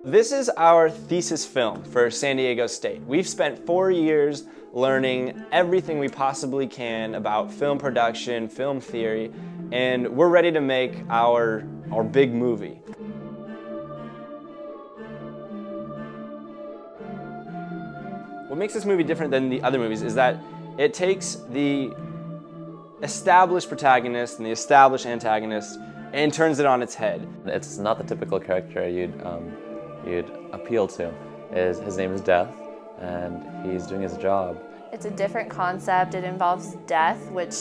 This is our thesis film for San Diego State. We've spent 4 years learning everything we possibly can about film production, film theory, and we're ready to make our big movie. What makes this movie different than the other movies is that it takes the established protagonist and the established antagonist and turns it on its head. It's not the typical character you'd appeal to. His name is Death, and he's doing his job. It's a different concept. It involves death, which,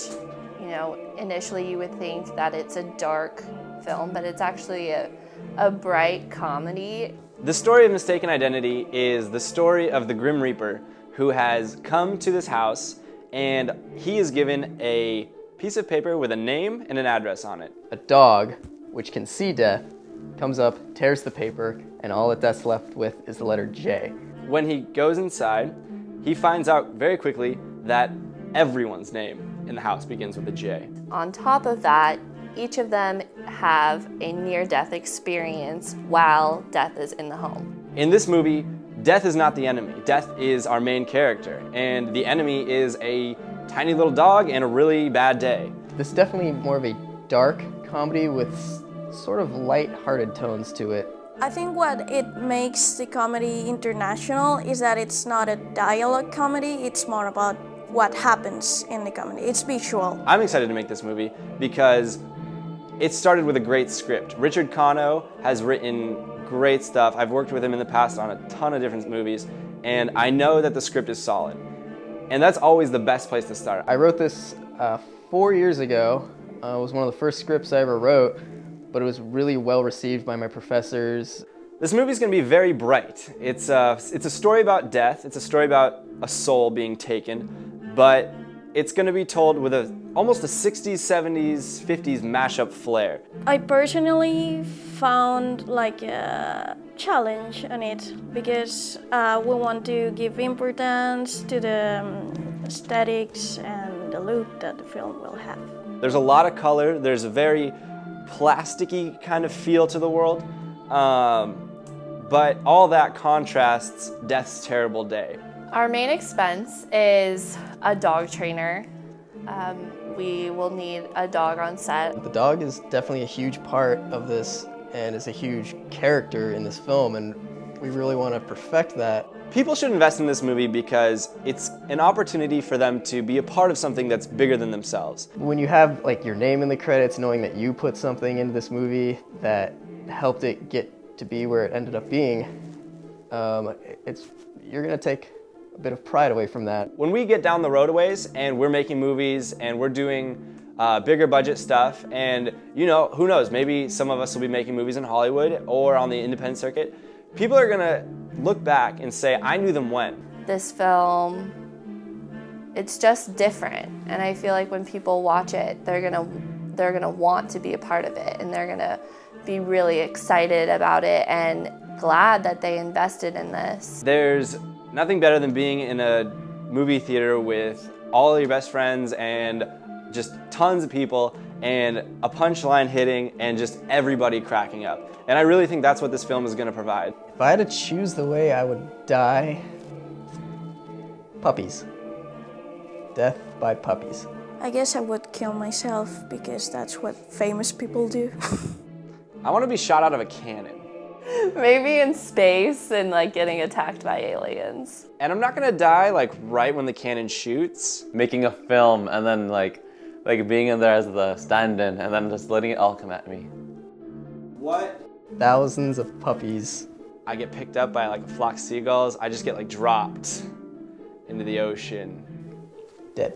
you know, initially you would think that it's a dark film, but it's actually a bright comedy. The story of Mistaken Identity is the story of the Grim Reaper who has come to this house, and he is given a piece of paper with a name and an address on it. A dog, which can see death, comes up, tears the paper, and all that's left with is the letter J. When he goes inside, he finds out very quickly that everyone's name in the house begins with a J. On top of that, each of them have a near-death experience while Death is in the home. In this movie, Death is not the enemy. Death is our main character, and the enemy is a tiny little dog and a really bad day. This is definitely more of a dark comedy with sort of light-hearted tones to it. I think what it makes the comedy international is that it's not a dialogue comedy, it's more about what happens in the comedy. It's visual. I'm excited to make this movie because it started with a great script. Richard Cano has written great stuff. I've worked with him in the past on a ton of different movies, and I know that the script is solid. And that's always the best place to start. I wrote this 4 years ago. It was one of the first scripts I ever wrote, but it was really well received by my professors. This movie is going to be very bright. It's a story about death. It's a story about a soul being taken, but it's going to be told with almost a 60s, 70s, 50s mashup flair. I personally found like a challenge on it because we want to give importance to the aesthetics and the look that the film will have. There's a lot of color. There's a very plasticky kind of feel to the world, but all that contrasts Death's terrible day. Our main expense is a dog trainer. We will need a dog on set. The dog is definitely a huge part of this and is a huge character in this film, and we really want to perfect that. People should invest in this movie because it's an opportunity for them to be a part of something that's bigger than themselves. When you have like your name in the credits, knowing that you put something into this movie that helped it get to be where it ended up being, you're gonna take a bit of pride away from that. When we get down the road a ways and we're making movies and we're doing bigger budget stuff, and you know, who knows, maybe some of us will be making movies in Hollywood or on the independent circuit, people are gonna look back and say, I knew them when. This film, it's just different, and I feel like when people watch it, they're gonna want to be a part of it, and they're gonna be really excited about it and glad that they invested in this. There's nothing better than being in a movie theater with all your best friends and just tons of people and a punchline hitting and just everybody cracking up. And I really think that's what this film is going to provide. If I had to choose the way I would die, puppies. Death by puppies. I guess I would kill myself because that's what famous people do. I want to be shot out of a cannon. Maybe in space and like getting attacked by aliens. And I'm not gonna die like right when the cannon shoots. Making a film and then like being in there as the stand-in and then just letting it all come at me. What? Thousands of puppies. I get picked up by like a flock of seagulls. I just get like dropped into the ocean. Dead.